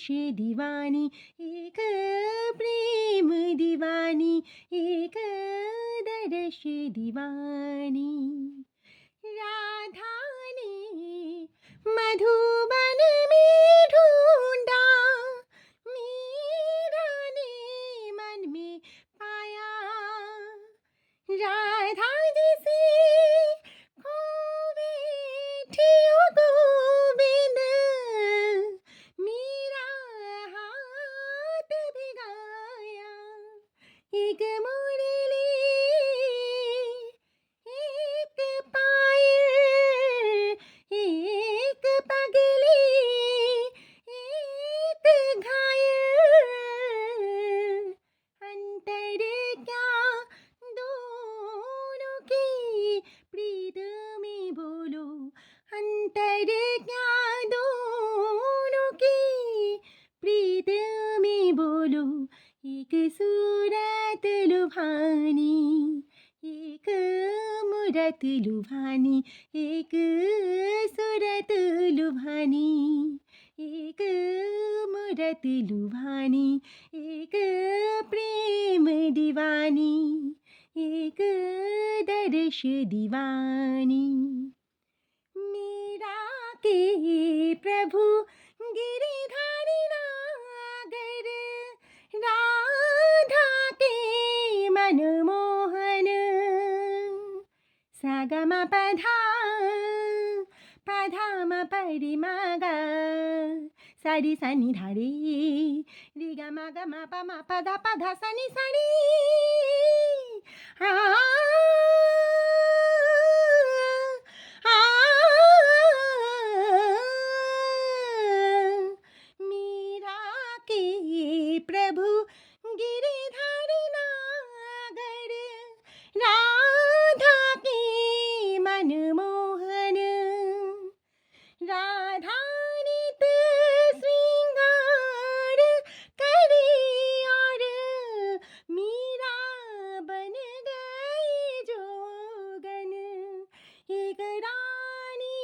दीवानी, एक प्रेम दीवानी, एक दर्श दीवानी। राधा ने मधुबन में ढूंढा, मीरा ने मन में पाया। राधा जिसे खोवे ठियो गोविंद, मीरा हाथ भिगाया। एक मुरली, एक पायल, एक पगली, एक घायल। अंतर क्या दोनों की प्रीत में बोलो, अंतर क्या दोनों की प्रीत में बोलो। एक सूरत लुभानी, एक मूरत लुभानी, एक सूरत लुभानी, एक मूरत लुभानी, एक प्रेम दीवानी, एक दर्श दीवानी। मीरा के प्रभु गिरिधारी नागर, राधा के मनमोहन। सा ग म प धा, प धा म प रि म ग, सा रि सा नि धा रे, रि ग म ग म प म प ध सा नि सा रि। आ मीरा के प्रभु गिरिधर नागर, राधा के मनमोहन। राधा नित श्रृंगार करे और मीरा बन गई जोगन। एक रानी,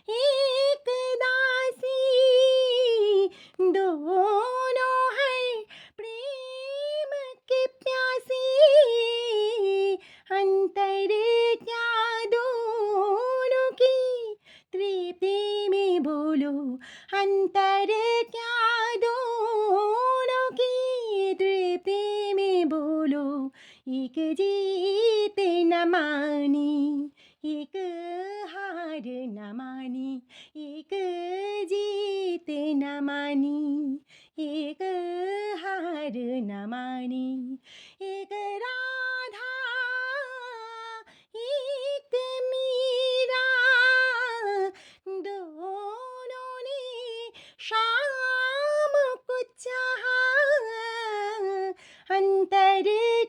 एक दासी, दोनों है प्रेम के प्यासी। अंतर क्या दोनों की तृप्ति में बोलो, अंतर क्या दोनों की तृप्ति में बोलो। एक जीत न मानी, एक हार न मानी, एक जीत न मानी, एक हार न मानी। एक राधा, एक मीरा, दोनों ने शाम को चाहा। अंतर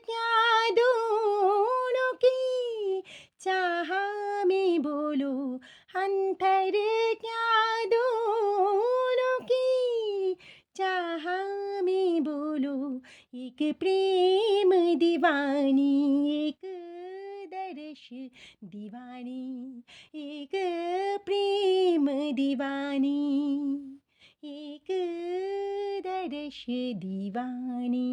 क्या दोनों की चाह में बोलो, अंतर क्या दोनों की चाह में बोलो। एक प्रेम दीवानी, एक दर्श दीवानी, एक प्रेम दीवानी, एक दर्श दीवानी।